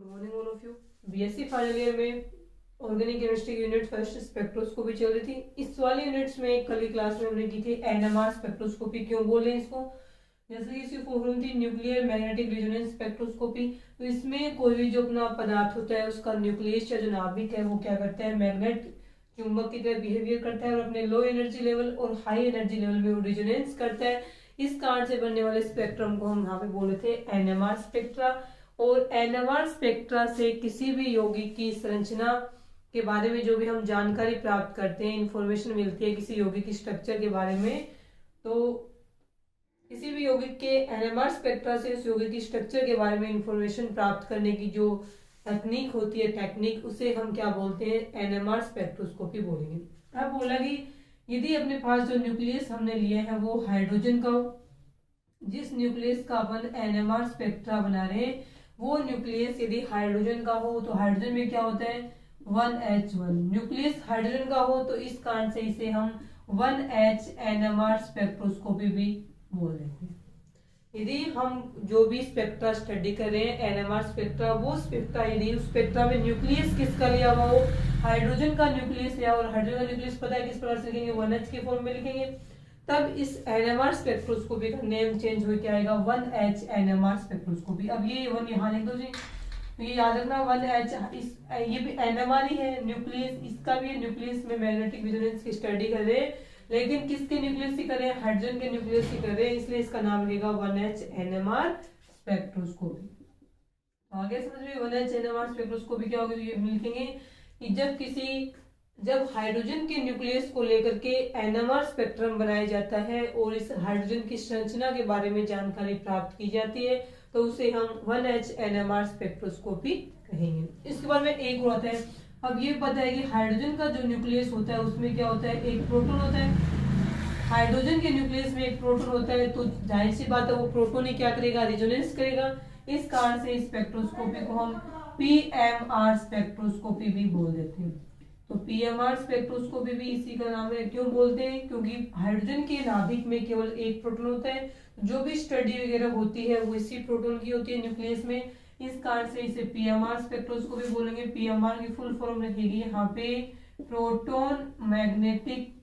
Good morning all of you. BSc final year में organic chemistry की unit first spectroscopy चल रही थी। इस वाली यूनिट्स में कल की क्लास में हमने की थी एनएमआर स्पेक्ट्रोस्कोपी। क्यों बोल रहे हैं इसको? जैसे कि इसकी फुल फॉर्म थी न्यूक्लियर मैग्नेटिक रेजोनेंस स्पेक्ट्रोस्कोपी। तो इसमें कोई भी जो अपना पदार्थ होता है उसका न्यूक्लियस या जो नाभिक है वो क्या करता है, मैग्नेट चुंबक की तरह बिहेवियर करता है और अपने लो एनर्जी लेवल और हाई एनर्जी लेवल में वो रेजोनेंस करता है। इस कारण से बनने वाले स्पेक्ट्रम को हम यहाँ पे बोले थे एनएमआर स्पेक्ट्रा। और एनएमआर स्पेक्ट्रा से किसी भी यौगिक की संरचना के बारे में जो भी हम जानकारी प्राप्त करते हैं, इंफॉर्मेशन मिलती है किसी यौगिक की स्ट्रक्चर के बारे में, तो किसी भी यौगिक के एनएमआर स्पेक्ट्रा से उस यौगिक की स्ट्रक्चर के बारे में इंफॉर्मेशन प्राप्त करने की जो तकनीक होती है, टेक्निक, उसे हम क्या बोलते हैं, एनएमआर स्पेक्ट्रोस्कोपी बोलेंगे। अब बोला कि यदि अपने पास जो न्यूक्लियस हमने लिया है वो हाइड्रोजन का हो, जिस न्यूक्लियस का अपन एनएमआर स्पेक्ट्रा बना रहे हैं वो न्यूक्लियस यदि हाइड्रोजन का हो तो हाइड्रोजन में क्या होता है 1H1। न्यूक्लियस हाइड्रोजन का हो तो इस कारण से इसे हम 1H एनएमआर स्पेक्ट्रोस्कोपी भी बोल देते हैं। यदि हम जो भी स्पेक्ट्रा स्टडी कर रहे हैं एनएमआर स्पेक्ट्रा, वो स्पेक्ट्रा यदि उस स्पेक्ट्रा में न्यूक्लियस किसका लिया हुआ हो, हाइड्रोजन का न्यूक्लियस लिया और हाइड्रोजन का न्यूक्लियस पता है किस प्रकार से लिखेंगे, 1H के फॉर्म में लिखेंगे, तब इस एनएमआर स्पेक्ट्रोस्कोपी का नेम चेंज हो क्या आएगा 1H एनएमआर स्पेक्ट्रोस्कोपी। अब ये 1 यहाँ लिख दो जी, तो ये याद रखना 1H ये भी एनएमआर ही है, न्यूक्लियस इसका भी न्यूक्लियस में मैग्नेटिक रेजोनेंस की स्टडी कर रहे हैं, लेकिन किसके न्यूक्लियस की कर रहे हैं, हाइड्रोजन के न्यूक्लियस की कर रहे हैं, इसलिए इसका नाम रहेगा 1H एनएमआर स्पेक्ट्रोस्कोपी। आगे समझ रहे 1H एनएमआर स्पेक्ट्रोस्कोपी क्या होगी, तो ये लिखेंगे कि जब हाइड्रोजन के न्यूक्लियस को लेकर के एनएमआर स्पेक्ट्रम बनाया जाता है और इस हाइड्रोजन की संरचना के बारे में जानकारी प्राप्त की जाती है तो उसे हम 1H एनएमआर स्पेक्ट्रोस्कोपी कहेंगे। इसके बाद में एक और आता है। अब ये पता है कि हाइड्रोजन का जो न्यूक्लियस होता है उसमें क्या होता है, एक प्रोटॉन होता है। हाइड्रोजन के न्यूक्लियस में एक प्रोटॉन होता है, तो जाहिर सी बात है वो प्रोटॉन ही क्या करेगा, रेजोनेंस करेगा। इस कारण से स्पेक्ट्रोस्कोपी को हम पीएमआर स्पेक्ट्रोस्कोपी भी बोल देते हैं। तो पीएमआर स्पेक्ट्रोस्कोपी भी इसी का नाम है। क्यों बोलते हैं, क्योंकि हाइड्रोजन के नाभिक में केवल एक प्रोटॉन होता है, जो भी स्टडी वगैरह होती है वो इसी प्रोटॉन की होती है न्यूक्लियस में, इस कारण से इसे पीएमआर स्पेक्ट्रोस्कोपी बोलेंगे। पीएमआर की फुल फॉर्म रहेगी यहाँ पे proton magnetic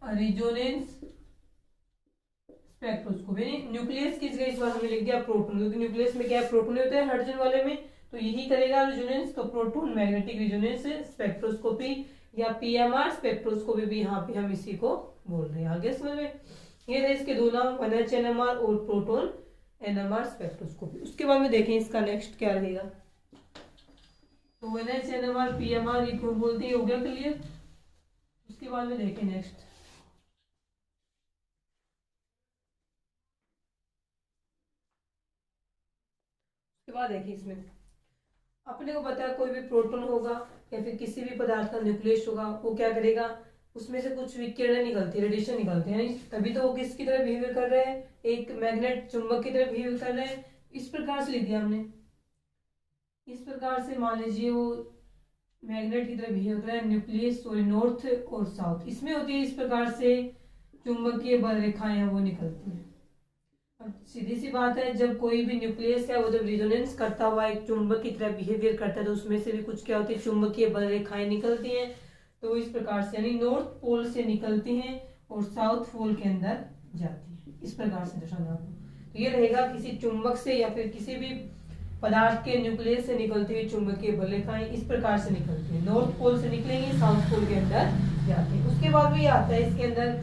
resonance spectroscopy. Nucleus किस गई, इस बार हमने लिख दिया प्रोटॉन, क्योंकि न्यूक्लियस में क्या है, प्रोटॉन होता है हाइड्रोजन वाले में, तो यही करेगा रेजोनेंस, तो प्रोटॉन मैग्नेटिक रेजोनेंस स्पेक्ट्रोस्कोपी या पीएमआर स्पेक्ट्रोस्कोपी भी यहाँ पे हम इसी को बोल रहे हैं। आगे समझ में, ये थे इसके दो नाम 1H एनएमआर और प्रोटॉन एनएमआर स्पेक्ट्रोस्कोपी। उसके बाद में देखें इसका नेक्स्ट क्या रहेगा। तो 1H एनएमआर पीएमआर ये क्यों बोलते हैं, हो गया क्लियर। उसके बाद में देखें नेक्स्ट। उसके बाद देखिए इसमें अपने को पता है कोई भी प्रोटॉन होगा या फिर किसी भी पदार्थ का न्यूक्लियस होगा, वो क्या करेगा, उसमें से कुछ विकिरण निकलती है, रेडिएशन निकलते हैं, तभी तो वो किसकी तरह बिहेवियर कर रहे हैं, एक मैग्नेट चुंबक की तरह बिहेवियर कर रहे हैं। इस प्रकार से लिख दिया हमने, इस प्रकार से मान लीजिए वो मैग्नेट की तरह बिहेव कर रहा है, न्यूक्लियस सॉरी नॉर्थ और साउथ, इसमें होती है इस प्रकार से चुंबकीय बल रेखाएं वो निकलती है। सीधी सी बात है, जब कोई भी न्यूक्लियस है वो जब रेजोनेंस करता हुआ एक चुंबक की तरह बिहेवियर करता है तो उसमें से भी कुछ क्या होती है, चुंबकीय बल रेखाएं निकलती हैं। तो इस प्रकार से यानी नॉर्थ पोल से निकलती हैं और साउथ पोल के अंदर जाती हैं, इस प्रकार से दर्शाना आपको। तो ये रहेगा किसी चुंबक से या फिर किसी भी पदार्थ के न्यूक्लियस से निकलती हुई चुंबकीय बल रेखाएं इस प्रकार से निकलती है, नॉर्थ पोल से निकलेंगी, साउथ पोल के अंदर जाती है। उसके बाद भी आता है इसके अंदर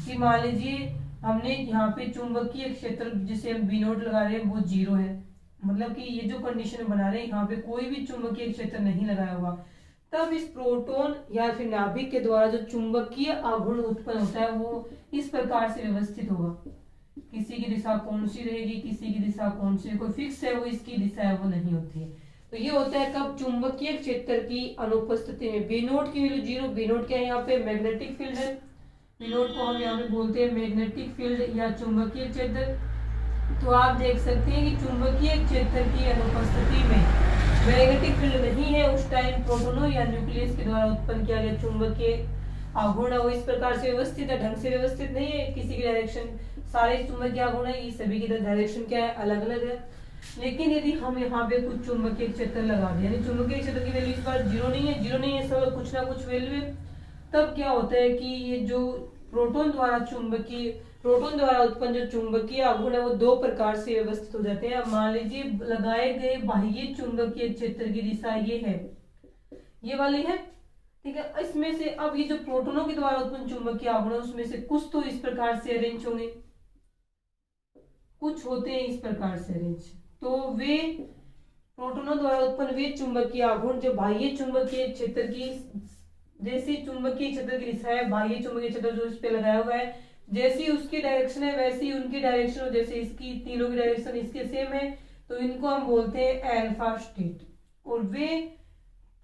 कि मान लीजिए हमने यहाँ पे चुंबकीय क्षेत्र जिसे हम बी नोट लगा रहे हैं वो 0 है, मतलब कि ये जो कंडीशन बना रहे हैं यहाँ पे कोई भी चुंबकीय क्षेत्र नहीं लगाया हुआ, तब इस प्रोटॉन या फिर नाभिक के द्वारा जो चुंबकीय आघूर्ण उत्पन्न होता है वो इस प्रकार से व्यवस्थित होगा। किसी की दिशा कौन सी रहेगी, किसी की दिशा कौन सी, कोई फिक्स है वो इसकी दिशा है वो नहीं होती है। तो ये होता है कब, चुंबकीय क्षेत्र की अनुपस्थिति में। बी नोट की वैल्यू 0, बी नोट क्या है यहाँ पे मैग्नेटिक फील्ड है, बी नोट को हम यहाँ पे बोलते हैं मैग्नेटिक फील्ड या चुंबकीय क्षेत्र। तो आप देख सकते हैं कि चुंबकीय क्षेत्र की अनुपस्थिति में मैग्नेटिक फील्ड नहीं है, उस टाइम प्रोटॉनों या न्यूक्लियस के द्वारा उत्पन्न किया गया चुंबकीय आघूर्ण वो इस प्रकार से व्यवस्थित है, ढंग से व्यवस्थित नहीं है, किसी की डायरेक्शन, सारे चुंबकीय आघूर्ण है ये सभी की डायरेक्शन क्या है, अलग अलग है। लेकिन यदि हम यहाँ पे कुछ चुंबकीय क्षेत्र लगा दें, यानी चुंबकीय क्षेत्र की वैल्यू इस बार जीरो नहीं है, जीरो नहीं है, सब कुछ ना कुछ वैल्यू है, तब क्या होता है कि ये जो प्रोटॉन द्वारा उत्पन्न जो चुंबकीय आघूर्ण है वो दो प्रकार से व्यवस्थित हो जाते हैं। मान लीजिए लगाए गए बाह्य चुंबकीय क्षेत्र की दिशा ये है, ये वाली है, ठीक है। इसमें से अब ये जो प्रोटोनों के द्वारा उत्पन्न चुंबकीय आघूर्ण है उसमें से कुछ तो इस प्रकार से अरेंज होंगे, कुछ होते हैं इस प्रकार से अरेंज। तो वे प्रोटोनों द्वारा उत्पन्न वे चुंबकीय आघूर्ण जो बाह्य चुंबकीय क्षेत्र की, जैसी चुंबकीय क्षेत्र की दिशा है, बाह्य चुंबकीय क्षेत्र जो इस पे लगाया हुआ है, जैसी उसकी डायरेक्शन है वैसी उनकी डायरेक्शन हो, जैसे इसकी तीनों की डायरेक्शन इसके सेम है, तो इनको हम बोलते हैं अल्फा स्टेट। और वे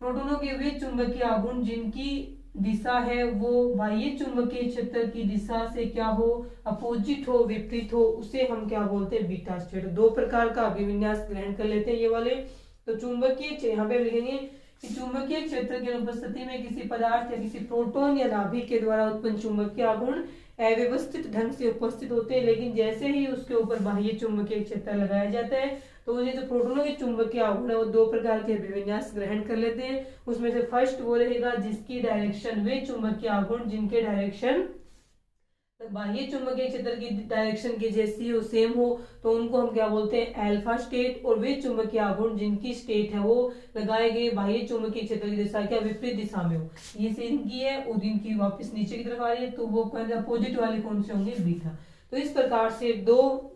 प्रोटोनों के वे चुंबकीय आघूर्ण जिनकी दिशा है वो बाह्य चुंबकीय क्षेत्र की दिशा से क्या हो, अपोजिट हो, विपरीत हो, उसे हम क्या बोलते हैं, बीटा स्टेट। दो प्रकार का अभिविन्यास ग्रहण कर लेते हैं ये वाले। तो चुंबकीय, यहाँ पे लिखेंगे कि चुंबकीय क्षेत्र की अनुपस्थिति में किसी पदार्थ या किसी प्रोटॉन या नाभिक के द्वारा उत्पन्न चुंबकीय आघूर्ण अव्यवस्थित ढंग से उपस्थित होते हैं, लेकिन जैसे ही उसके ऊपर बाह्य चुंबकीय क्षेत्र लगाया जाता है तो ये जो प्रोटोनों के चुंबकीय आघूर्ण है वो दो प्रकार के अभिविन्यास ग्रहण कर लेते हैं। उसमें से फर्स्ट वो रहेगा जिसकी डायरेक्शन वे चुंबकीय आघूर्ण जिनके डायरेक्शन बाह्य चुंबकीय क्षेत्र की डायरेक्शन की जैसी हो, सेम हो, तो उनको हम क्या बोलते हैं, अल्फा स्टेट। और वे चुंबकीय आघूर्ण जिनकी स्टेट है वो लगाए गए बाह्य चुंबकीय क्षेत्र की दिशा क्या विपरीत दिशा में हो, ये से इनकी है और इनकी वापस नीचे की तरफ आ रही है, तो वो अपोजिट वाले कौन से होंगे, बीटा। तो इस प्रकार से दो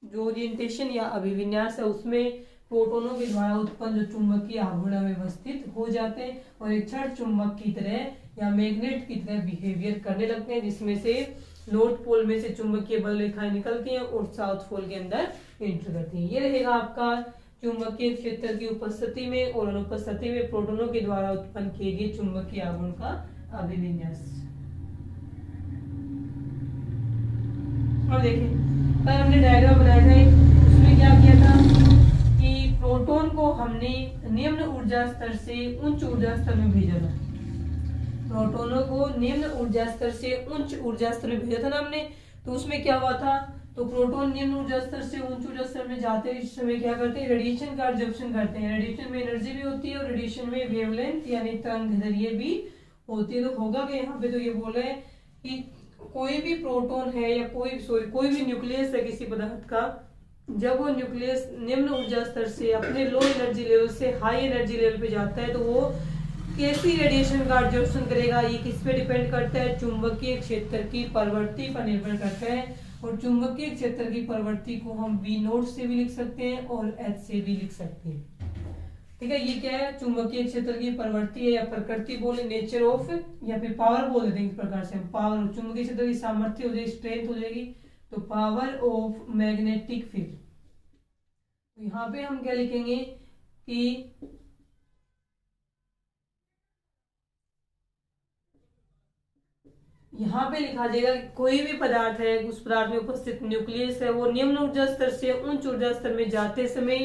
जो ओरिएंटेशन या अभिविन्यास है उसमें प्रोटोनों के द्वारा उत्पन्न जो चुंबकीय आघूर्ण व्यवस्थित हो जाते हैं और एक क्षण चुंबक की तरह या मैग्नेट की तरह बिहेवियर करने लगते हैं, जिसमें से नॉर्थ पोल में से चुंबकीय बल रेखाएं निकलती हैं और साउथ पोल के अंदर एंटर करती हैं। ये रहेगा आपका चुंबकीय क्षेत्र की उपस्थिति में और अनुपस्थिति में प्रोटोनों के द्वारा उत्पन्न किए गए चुंबकीय आघूर्ण का अभिविन्यास। अब देखें, कल हमने डायग्राम बनाया था, उसमें क्या किया था कि प्रोटॉन को हमने निम्न ऊर्जा स्तर से उच्च ऊर्जा स्तर में भेजा था। प्रोटोनों को निम्न ऊर्जा स्तर से उच्च ऊर्जा स्तर में भेजा था ना हमने। तो उसमें क्या हुआ था, तो प्रोटॉन निम्न ऊर्जा स्तर से उच्च ऊर्जा स्तर में जाते इस समय क्या करते हैं, रेडिएशन का एब्जॉर्प्शन करते हैं। रेडिएशन में एनर्जी भी होती है और रेडिएशन में वेवलेंथ यानी तरंगदैर्घ्य भी होती है। तो होगा कि यहाँ पे तो ये बोल रहे हैं कि कोई भी प्रोटॉन है या कोई भी न्यूक्लियस है किसी पदार्थ का, जब वो न्यूक्लियस निम्न ऊर्जा स्तर से अपने लो एनर्जी लेवल से हाई एनर्जी लेवल पे जाता है तो वो कैसी रेडिएशन का एब्जॉर्प्शन करेगा, ये किस पे डिपेंड करता है, चुंबकीय क्षेत्र की प्रवृत्ति पर निर्भर करता है। और चुंबकीय क्षेत्र की प्रवृत्ति को हम V नोट से भी लिख सकते हैं और H से भी लिख सकते हैं, ठीक है। ये क्या है, चुंबकीय क्षेत्र की प्रवृत्ति है या प्रकृति बोले, नेचर ऑफ, या फिर पावर बोल देते हैं इस प्रकार से। पावर, चुंबकीय क्षेत्र की सामर्थ्य हो जाएगी, स्ट्रेंथ हो जाएगी, तो पावर ऑफ मैग्नेटिक फील्ड। तो यहाँ पे हम क्या लिखेंगे कि यहाँ पे लिखा जाएगा कि कोई भी पदार्थ है, उस पदार्थ में उपस्थित न्यूक्लियस है, वो निम्न ऊर्जा स्तर से उच्च ऊर्जा स्तर में जाते समय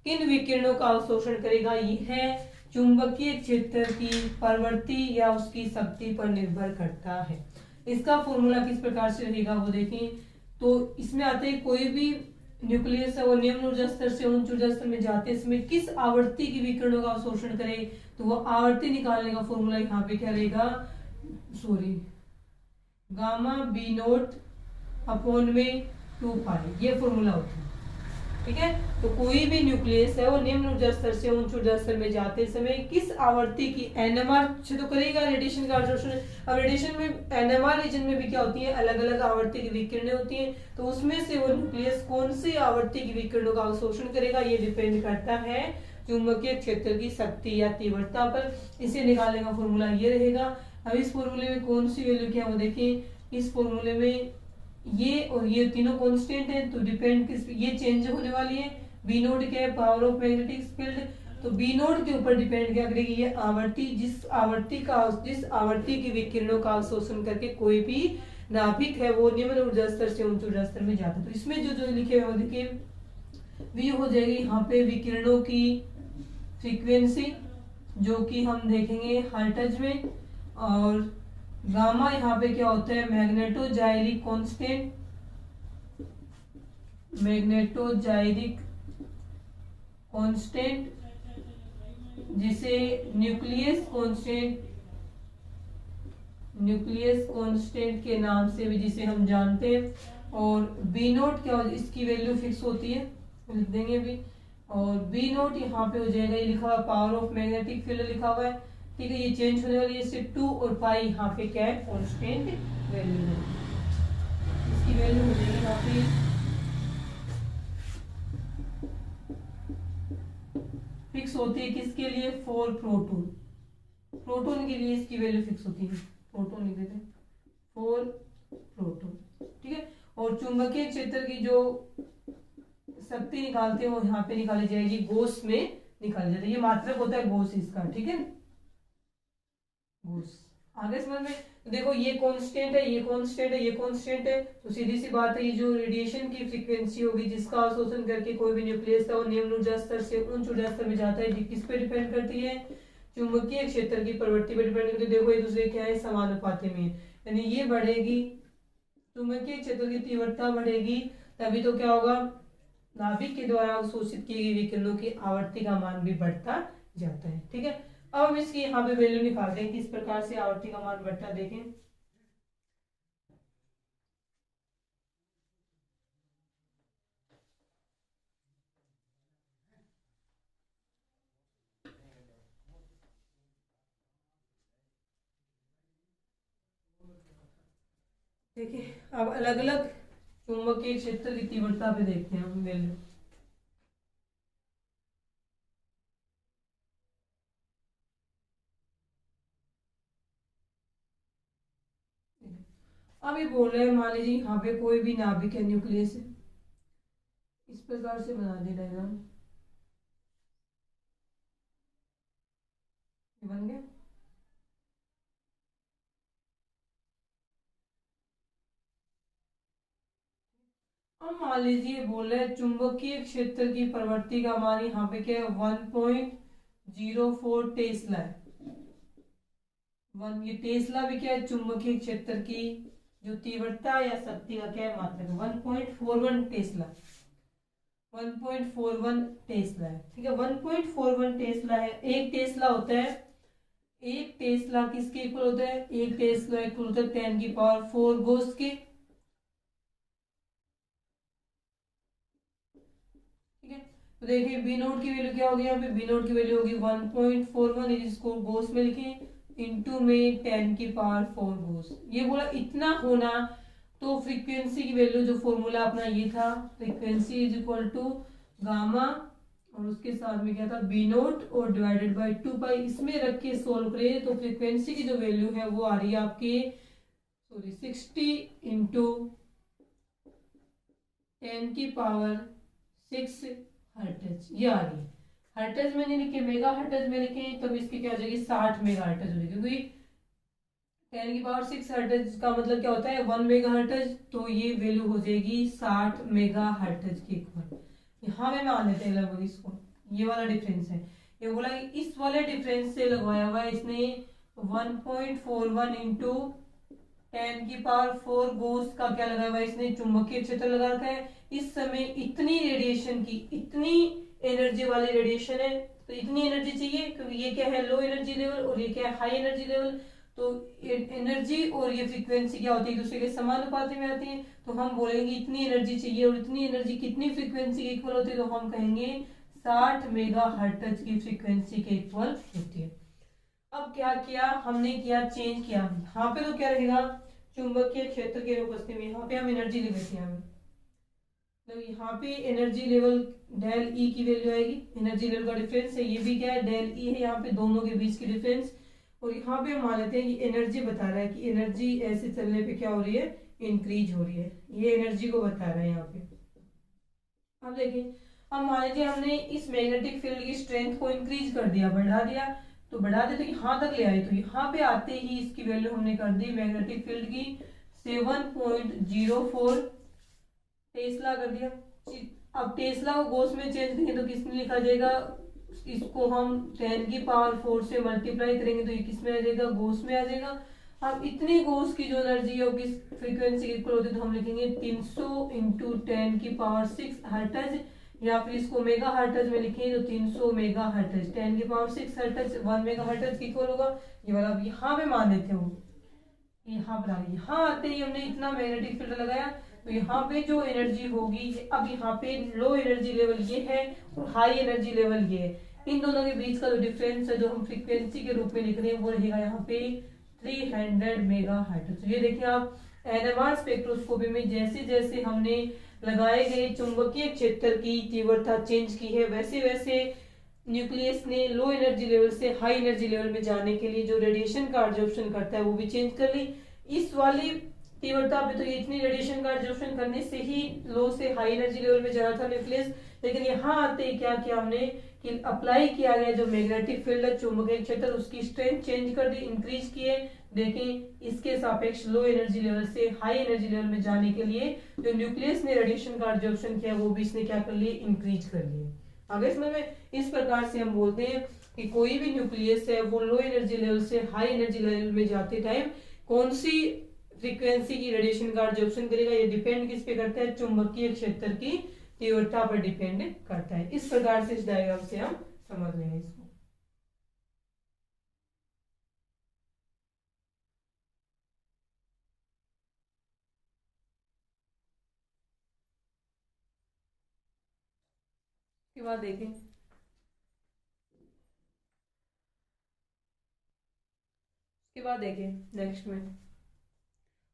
किन विकिरणों का अवशोषण करेगा, यह चुंबकीय क्षेत्र की प्रवृत्ति या उसकी शक्ति पर निर्भर करता है। इसका फॉर्मूला किस प्रकार से रहेगा वो देखें। तो इसमें आते हैं कोई भी न्यूक्लियस है वो निम्न ऊर्जा स्तर से उच्च ऊर्जा स्तर में जाते समय किस आवृत्ति की विकिरणों का अवशोषण करे, तो वो आवृत्ति निकालने का फॉर्मूला यहाँ पे क्या रहेगा, गामा बी नोट अपॉन में 2 पाई, ये फॉर्मूला होता है, ठीक है। तो कोई भी न्यूक्लियस है वो निम्न ऊर्जा स्तर से उच्च ऊर्जा स्तर में जाते समय किस आवृत्ति की, एनएमआर से तो करेगा रेडिएशन का अवशोषण। अब रेडिएशन में एनएमआर रीजन में भी क्या होती है, अलग अलग आवृत्ति की विकिरणें होती हैं, तो उसमें से वो न्यूक्लियस कौन सी आवृत्ति की विकिरणों का अवशोषण करेगा, ये डिपेंड करता है चुंबकीय क्षेत्र की शक्ति या तीव्रता पर। इसे निकालने का फॉर्मूला ये रहेगा। अब इस फॉर्मूले में कौन सी वैल्यू क्या है वो देखिए। इस फॉर्मूले में ये और ये तीनों कांस्टेंट है, तो डिपेंड किस, ये चेंज होने वाली है। बी नोट क्या है, पावर ऑफ मैग्नेटिक फील्ड, तो बी नोट के ऊपर डिपेंड क्या करेगी, ये आवृत्ति, जिस आवृत्ति की विकिरणों का अवशोषण करके कोई भी नाभिक है वो निम्न ऊर्जा स्तर से उच्च ऊर्जा स्तर में जाता है। तो इसमें जो लिखे हुए देखिए, वी हो जाएगी यहाँ पे विकिरणों की फ्रीक्वेंसी, जो कि हम देखेंगे हर्ट्ज में, और गामा यहाँ पे क्या होता है, मैग्नेटोजाइरिक कांस्टेंट, मैग्नेटोजाइरिक कांस्टेंट, जिसे न्यूक्लियस कांस्टेंट के नाम से भी जिसे हम जानते हैं। और बी नोट क्या हो, इसकी वैल्यू फिक्स होती है, लिख देंगे अभी। और बी नोट यहाँ पे हो जाएगा, ये लिखा हुआ पावर ऑफ मैग्नेटिक फील्ड लिखा हुआ है, ठीक है। ये चेंज होने वाली है, सिर्फ 2 और पाई यहाँ पे क्या है, कांस्टेंट वैल्यू है। इसकी वैल्यू हो जाएगी यहाँ पे फिक्स होती है, किसके लिए, फॉर प्रोटॉन के लिए इसकी वैल्यू फिक्स होती है, प्रोटॉन लिख देते हैं, फॉर प्रोटॉन, ठीक है। और चुंबकीय क्षेत्र की जो शक्ति निकालते हैं वो यहाँ पे निकाली जाएगी, गोस में निकाली जाती है। ये मात्रक होता है गोस इसका, ठीक है, गोस। आगे समझ में, तो देखो ये कांस्टेंट है, ये कांस्टेंट है, ये कांस्टेंट है, तो सीधी सी बात है, ये जो रेडिएशन की फ्रीक्वेंसी होगी जिसका अवशोषण करके कोई भी न्यूक्लियस है वो निम्न ऊर्जा स्तर से उच्च ऊर्जा स्तर में जाता है, किस पे डिपेंड करती है, चुंबकीय क्षेत्र की प्रवृत्ति पे डिपेंड करती है। देखो एक दूसरे क्या है, समानुपाती में, यानी ये बढ़ेगी, चुंबकीय क्षेत्र की तीव्रता बढ़ेगी, तभी तो क्या होगा, नाभिक के द्वारा अवशोषित की गई विकिरणों की आवर्ती का मान भी बढ़ता जाता है, ठीक है। अब हम इसकी यहाँ पे वैल्यू निकालते हैं, किस प्रकार से आवर्ती का मान बढ़ता, देखें। देखिए अब अलग अलग चुंबकीय क्षेत्र की तीव्रता पे देखते हैं हम वैल्यू। अब ये बोल रहे हैं, मान लीजिए यहाँ पे कोई भी नाभिक है, न्यूक्लियस है, इस प्रकार से बना दे डायग्राम, बन गया। अब मान लीजिए बोल रहे हैं चुंबकीय क्षेत्र की प्रवृत्ति का मान यहाँ पे क्या है, 1.04 टेस्ला है। ये टेस्ला भी क्या है, चुंबकीय क्षेत्र की जो तीव्रता या शक्ति का क्या है, मात्रक, 1.41 टेस्ला, 1.41 टेस्ला है, ठीक है। 1.41 टेस्ला है, एक टेस्ला होता है, एक टेस्ला किसके इक्वल होता है, एक टेस्ला इक्वल होता है 10⁴ गोस के, ठीक है। तो देखिए बी नोट की वैल्यू क्या होगी, यहाँ पे बी नोट की वैल्यू होगी 1.41, इसको गोस में लिखें, इंटू में 10⁴ गोस। ये बोला इतना होना, तो फ्रीक्वेंसी की वैल्यू जो फॉर्मूला अपना ये था, frequency is equal to gamma, और उसके साथ में क्या था, बी नोट और डिवाइडेड बाय 2 पाई, इसमें रख के सोल्व करें तो फ्रीक्वेंसी की जो वैल्यू है वो आ रही है आपके 60 इंटू 10⁶ हर्ट्ज, ये आ रही है। हर्ट्ज में नहीं लिखे, मेगा हर्ट्ज में लिखे, तब इसकी क्या हो जाएगी, 60 मेगा हर्ट्ज हो जाएगी, क्योंकि 10⁶ हर्ट्ज का मतलब क्या होता है, 1 मेगा हर्ट्ज, तो ये वैल्यू हो जाएगी 60 मेगा हर्ट्ज के इक्वल। यहाँ में मान लेते हैं लगभग इसको, ये वाला डिफरेंस है, ये बोला इस वाले डिफरेंस से लगवाया हुआ है इसने 1.41 इंटू 10⁴ गोस का क्या लगाया हुआ है इसने, चुंबकीय क्षेत्र लगा रखा है। इस समय इतनी रेडिएशन की, इतनी एनर्जी वाली रेडिएशन है, तो इतनी एनर्जी चाहिए, क्योंकि ये क्या है, लो एनर्जी लेवल और ये क्या है, हाई एनर्जी लेवल, तो एनर्जी और ये फ्रीक्वेंसी क्या होती है, एक दूसरे के समानुपाती में आती है, तो हम बोलेंगे इतनी एनर्जी चाहिए, और इतनी एनर्जी कितनी फ्रीक्वेंसी के इक्वल होती है, तो हम कहेंगे 60 मेगा हर्ट्ज की फ्रीक्वेंसी के इक्वल होती है। अब क्या किया हमने, किया चेंज किया, यहाँ पे तो क्या रहेगा, चुंबकीय क्षेत्र के उपस्थिति में यहाँ पे हम एनर्जी ले लेते हैं, तो यहाँ पे एनर्जी लेवल डेल ई की वैल्यू आएगी, एनर्जी लेवल का डिफरेंस है, ये भी क्या है, डेल ई है यहाँ पे दोनों के बीच की डिफरेंस, और यहाँ पे हम मान लेते हैं ये एनर्जी बता रहा है कि एनर्जी ऐसे चलने पे क्या हो रही है, इंक्रीज हो रही है, ये एनर्जी को बता रहा है यहाँ पे। अब देखिए, अब मान लीजिए हमने इस मैग्नेटिक फील्ड की स्ट्रेंथ को इंक्रीज कर दिया, बढ़ा दिया, तो बढ़ा दे तो यहाँ तक ले आए, तो यहाँ पे आते ही इसकी वैल्यू हमने कर दी मैग्नेटिक फील्ड की 7.04 टेस्ला कर दिया। अब टेस्ला को गोस में चेंज करेंगे तो किस में लिखा जाएगा, इसको हम 10⁴ से मल्टीप्लाई करेंगे तो ये किस में आ जाएगा, गोस में आ जाएगा। अब इतनी गोस की जो एनर्जी है वो किस फ्रीक्वेंसी के इक्वल होती है, तो हम लिखेंगे 300 इंटू 10⁶ हर्ट्ज, या फिर इसको मेगा हर्ट्ज में लिखें तो 300 mega hertz, 10⁶ hertz 1 mega hertz की इक्वल होगा। ये वाला अब यहाँ पे मान लेते हो, यहाँ पर आ गई। यहाँ आते ही हमने इतना मैग्नेटिक फील्ड लगाया तो यहाँ पे जो एनर्जी होगी, अब यहाँ पे लो एनर्जी लेवल ये है और हाई एनर्जी लेवल ये है, इन दोनों के बीच का जो डिफरेंस है जो हम फ्रीक्वेंसी के रूप में लिख रहे हैं वो रहेगा यहाँ पे 300 मेगा हर्ट्ज। तो ये देखिए आप एनएमआर स्पेक्ट्रोस्कोपी में जैसे जैसे हमने लगाए गए चुंबकीय क्षेत्र की तीव्रता चेंज की है, वैसे वैसे न्यूक्लियस ने लो एनर्जी लेवल से हाई एनर्जी लेवल में जाने के लिए जो रेडिएशन का एब्जॉर्प्शन करता है वो भी चेंज कर ली। इस वाली तीव्रता पे तो ये इतनी रेडिएशन का एब्जॉर्प्शन करने से ही लो से हाई एनर्जी लेवल में जाना था न्यूक्लियस, लेकिन यहाँ आते ही क्या किया हमने कि अप्लाई किया गया जो मैग्नेटिक फील्ड है चुंबकीय क्षेत्र उसकी स्ट्रेंथ चेंज कर दी, इंक्रीज किए। देखें इसके सापेक्ष लो एनर्जी लेवल से हाई एनर्जी लेवल में जाने के लिए जो न्यूक्लियस ने रेडिएशन का एब्जॉर्प्शन किया वो भी इसने क्या कर लिए, इंक्रीज कर लिए। आगे इसमें इस प्रकार से हम बोलते हैं कि कोई भी न्यूक्लियस है वो लो एनर्जी लेवल से हाई एनर्जी लेवल में जाते टाइम कौन सी फ्रीक्वेंसी की रेडिएशन का एब्जॉर्प्शन करेगा, ये डिपेंड किस पे करता है, चुंबकीय क्षेत्र की तीव्रता पर डिपेंड करता है। इस प्रकार से इस डायग्राम से हम समझ लेंगे इसको। इसके बाद देखें, नेक्स्ट में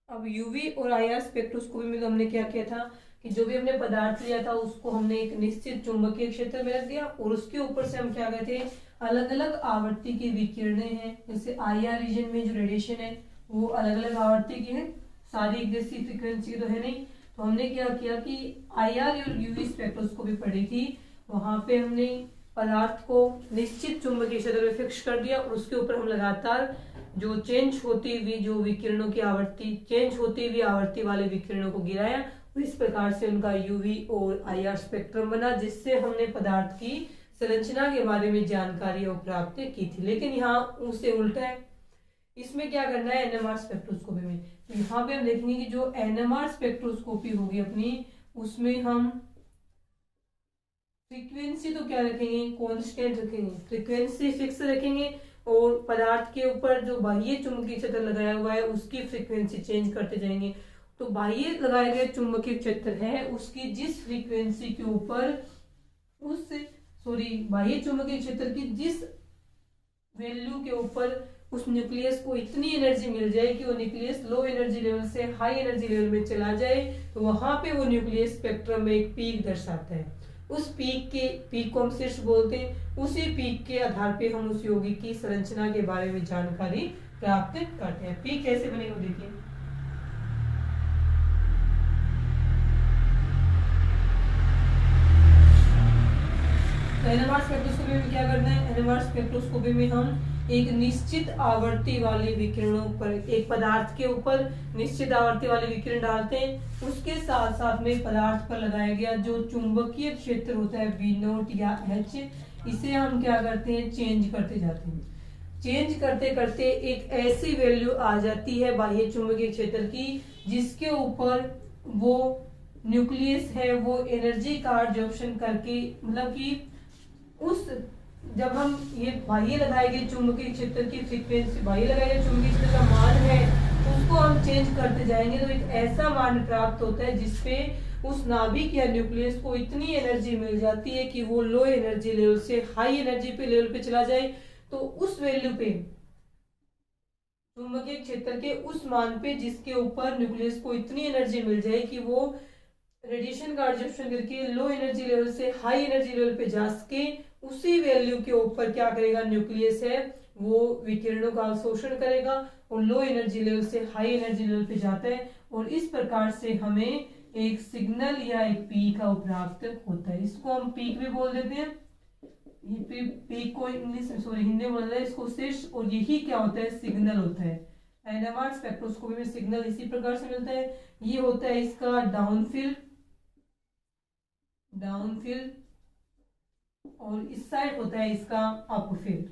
अब यूवी और आईआर स्पेक्ट्रोस्कोपी में तो हमने क्या किया था कि जो भी हमने पदार्थ लिया था उसको हमने एक निश्चित चुंबकीय क्षेत्र में रख दिया और उसके ऊपर से हम क्या कहते हैं अलग अलग आवर्ती की विकिरणें हैं। जैसे आईआर रीजन में जो रेडिएशन है वो अलग अलग आवर्ती की है, सारी एक जैसी फ्रीक्वेंसी तो है नहीं। तो हमने क्या किया कि आईआर और यूवी स्पेक्ट्रोस्कोपी पढ़ी थी, वहां पे हमने पदार्थ को निश्चित चुंबकीय क्षेत्र में फिक्स कर दिया और उसके ऊपर हम लगातार जो चेंज होती हुई जो विकिरणों की आवृत्ति चेंज होती हुई आवृत्ति वाले विकिरणों को गिराया। इस प्रकार से उनका यूवी और आईआर स्पेक्ट्रम बना, जिससे हमने पदार्थ की संरचना के बारे में जानकारी और प्राप्त की थी। लेकिन यहाँ उससे उल्टा है, इसमें क्या करना है एनएमआर स्पेक्ट्रोस्कोपी में, तो यहाँ पे हम देखेंगे कि जो एनएमआर स्पेक्ट्रोस्कोपी होगी अपनी, उसमें हम फ्रीक्वेंसी तो क्या रखेंगे, कांस्टेंट रखेंगे, फ्रीक्वेंसी फिक्स रखेंगे और पदार्थ के ऊपर जो बाह्य चुंबकीय क्षेत्र लगाया हुआ है उसकी फ्रीक्वेंसी चेंज करते जाएंगे। तो बाह्य लगाए गए चुंबकीय क्षेत्र है उसकी जिस फ्रीक्वेंसी के ऊपर बाह्य चुंबकीय क्षेत्र की जिस वैल्यू के ऊपर उस न्यूक्लियस को इतनी एनर्जी मिल जाए कि वो न्यूक्लियस लो एनर्जी लेवल से हाई एनर्जी लेवल में चला जाए, तो वहां पे वो न्यूक्लियस स्पेक्ट्रम में एक पीक दर्शाता है। उस पीक को हम शीर्ष बोलते हैं। उसी पीक के आधार पे हम उस यौगिक की संरचना के बारे में जानकारी प्राप्त करते हैं। पीक कैसे बनेगा देखिए, एनएमआर स्पेक्ट्रोस्कोपी में क्या करना है, एनएमआर स्पेक्ट्रोस्कोपी में हम एक निश्चित आवर्ती वाले विकिरणों पर एक पदार्थ के ऊपर निश्चित आवर्ती वाले विकिरण डालते हैं, उसके साथ साथ में पदार्थ पर लगाया गया जो चुंबकीय क्षेत्र होता है V0 या H, इसे हम क्या करते हैं चेंज करते जाते हैं। चेंज करते करते एक ऐसी वैल्यू आ जाती है बाह्य चुंबकीय क्षेत्र की जिसके ऊपर वो न्यूक्लियस है वो एनर्जी का एब्जॉर्प्शन करके, मतलब कि उस जब हम ये बाह्य लगाए गए चुंबकीय क्षेत्र की फ्रीक्वेंसी बाह्य लगाए गए चुंबकीय क्षेत्र का मान है उसको हम चेंज करते जाएंगे तो एक ऐसा मान प्राप्त होता है जिसपे उस नाभिक या न्यूक्लियस को इतनी एनर्जी मिल जाती है कि वो लो एनर्जी लेवल से हाई एनर्जी पे लेवल पे चला जाए। तो उस वैल्यू पे चुंबकीय क्षेत्र के उस मान पे जिसके ऊपर न्यूक्लियस को इतनी एनर्जी मिल जाए कि वो रेडिएशन का एब्जॉर्प्शन करके लो एनर्जी लेवल से हाई एनर्जी लेवल पे जा सके, उसी वैल्यू के ऊपर क्या करेगा न्यूक्लियस है वो विकिरणों का अवशोषण करेगा और लो एनर्जी लेवल से हाई एनर्जी लेवल पे जाता है और इस प्रकार से हमें एक सिग्नल या एक पीक का प्राप्त होता है। इसको हम पीक भी बोल देते हैं, पीक को हिंदी में बोल रहे हैं इसको शीर्ष, और यही क्या होता है सिग्नल होता है। एनएमआर स्पेक्ट्रोस्कोपी में सिग्नल इसी प्रकार से मिलता है। ये होता है इसका डाउनफील्ड और इस साइड होता है इसका अपफील्ड,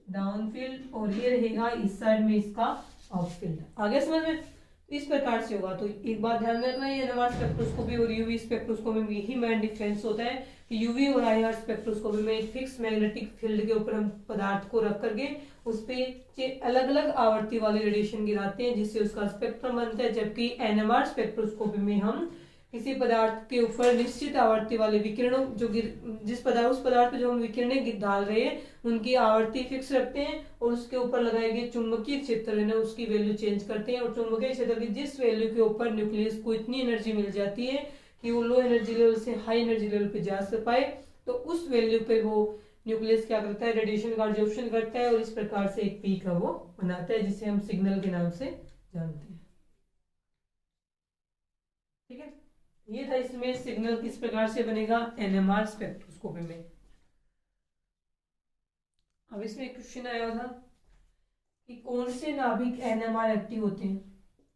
डाउनफील्ड, और ये रहेगा इस साइड में इसका अपफील्ड। आगे समझ में इस प्रकार से होगा। तो एक बात ध्यान में रखना, ये NMR स्पेक्ट्रोस्कोपी और यूवी स्पेक्ट्रोस्कोपी में यही मेन डिफरेंस होता है कि यूवी और IR स्पेक्ट्रोस्कोपी में एक फिक्स मैग्नेटिक फील्ड के ऊपर हम पदार्थ को रख करके उस पे अलग अलग आवृत्ति वाले रेडिएशन गिराते हैं जिससे उसका स्पेक्ट्रम बनता है, जबकि NMR स्पेक्ट्रोस्कोपी में हम किसी पदार्थ के ऊपर निश्चित आवर्ती वाले विकिरणों जो उस पदार्थ पे जो हम विकिरणें डाल रहे हैं उनकी आवर्ती फिक्स रखते हैं और उसके ऊपर लगाए गए चुंबकीय क्षेत्र है ना उसकी वैल्यू चेंज करते हैं, और चुंबकीय क्षेत्र की जिस वैल्यू के ऊपर न्यूक्लियस को इतनी एनर्जी मिल जाती है कि वो लो एनर्जी लेवल से हाई एनर्जी लेवल पे जा पाए, तो उस वैल्यू पे वो न्यूक्लियस क्या करता है, रेडिएशन का एब्जॉर्प्शन करता है और इस प्रकार से एक पीक वो बनाता है जिसे हम सिग्नल के नाम से जानते हैं। ठीक है, ये था इसमें सिग्नल किस प्रकार से बनेगा NMR स्पेक्ट्रोस्कोपी में। अब इसमें क्वेश्चन आया था कि कौन से नाभिक NMR एक्टिव होते हैं।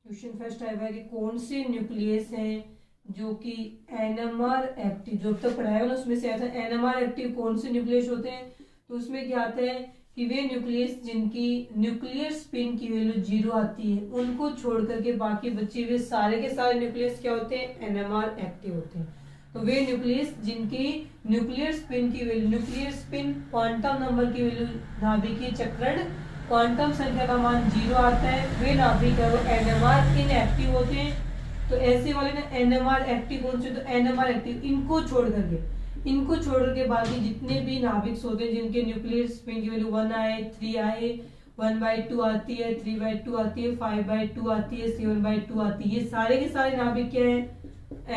क्वेश्चन फर्स्ट आया है कि कौन से न्यूक्लियस हैं जो कि NMR एक्टिव, जो अब तक पढ़ाया ना उसमें से आया था NMR एक्टिव कौन से न्यूक्लियस होते हैं। तो उसमें क्या आता है कि वे न्यूक्लियस जिनकी न्यूक्लियर स्पिन की वैल्यू 0 आती है उनको छोड़ करके बाकी बचे हुए सारे के सारे न्यूक्लियस क्या होते हैं, NMR एक्टिव होते हैं। तो वे न्यूक्लियस जिनकी न्यूक्लियर स्पिन की value, nuclear spin quantum number की वैल्यू नाभिकीय चक्रण क्वांटम संख्या का मान 0 आता है, वे नाभिक है वो NMR इनएक्टिव होते हैं। तो ऐसे वाले ना NMR एक्टिव कौन से, तो NMR एक्टिव इनको छोड़ करके बाकी जितने भी नाभिक होते हैं जिनके न्यूक्लियर स्पिन की वैल्यू 1 आए, 3 आए, 1/2 आती है, 3/2 आती है, 5/2 आती है, 7/2 आती है, ये सारे के सारे नाभिक क्या है,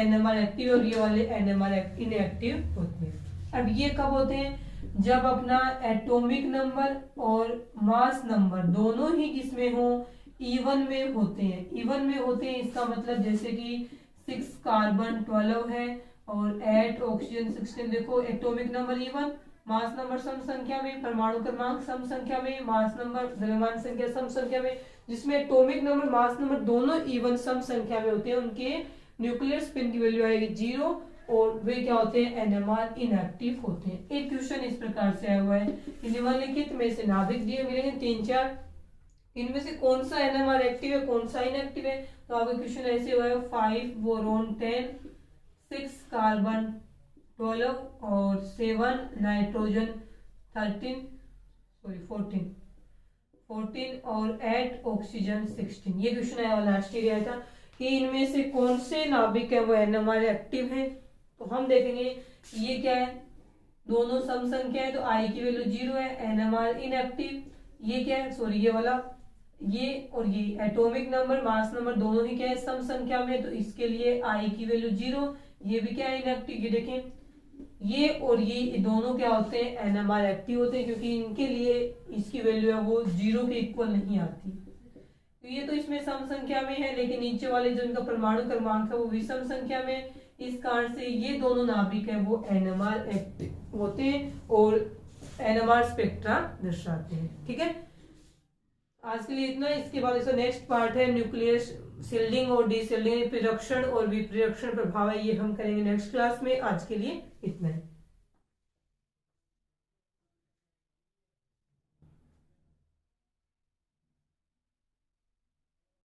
NMR एक्टिव, और ये वाले NMR इनएक्टिव होते हैं। अब ये कब होते हैं, जब अपना एटॉमिक नंबर और मास नंबर दोनों ही किसमें हो, इवन में होते हैं। इवन में होते हैं इसका मतलब जैसे कि 6 कार्बन 12 है और 8 ऑक्सीजन 16। देखो atomic number even, mass number सम संख्या में, परमाणु क्रमांक सम संख्या में, मास नंबर द्रव्यमान संख्या सम संख्या में, जिसमें एटॉमिक नंबर मास नंबर दोनों इवन सम संख्या में होते हैं, उनके न्यूक्लियर स्पिन की वैल्यू आएगी 0 और वे क्या होते हैं, NMR इनएक्टिव होते हैं। एक क्वेश्चन इस प्रकार से आया हुआ है कि निम्नलिखित में से नाभिक दिए मिलेंगे 3-4, इनमें से कौन सा NMR एक्टिव है कौन सा इनएक्टिव है। तो आपका क्वेश्चन ऐसे हुआ है 5 बोरोन 10, 6 कार्बन 12 और 7 नाइट्रोजन 14 और 8 ऑक्सीजन 16। ये क्वेश्चन आया लास्ट ईयर आया था कि इनमें से कौन से नाभिक है वो NMR एक्टिव है। तो हम देखेंगे ये क्या है, दोनों सम संख्या है तो I की वैल्यू 0 है, NMR इनएक्टिव। ये क्या है, सॉरी ये वाला, ये और ये एटॉमिक नंबर मास नंबर दोनों ही क्या है, सम संख्या में, तो इसके लिए I की वैल्यू 0, ये भी क्या है, इनएक्टिव। ये देखें ये और ये दोनों क्या होते हैं, NMR एक्टिव होते हैं, क्योंकि इनके लिए इसकी वैल्यू है वो 0 के इक्वल नहीं आती। तो ये तो इसमें सम संख्या में है, लेकिन नीचे वाले जो इनका परमाणु क्रमांक है वो विषम संख्या में, इस कारण से ये दोनों नाभिक है वो NMR एक्टिव होते हैं और NMR स्पेक्ट्रा दर्शाते हैं। ठीक है, आज के लिए इतना। इसके बाद इसका नेक्स्ट पार्ट है न्यूक्लियर शिल्डिंग और डीशिल्डिंग, प्रिरक्षण और विप्रिरक्षण प्रभाव है, ये हम करेंगे नेक्स्ट क्लास में। आज के लिए इतना है।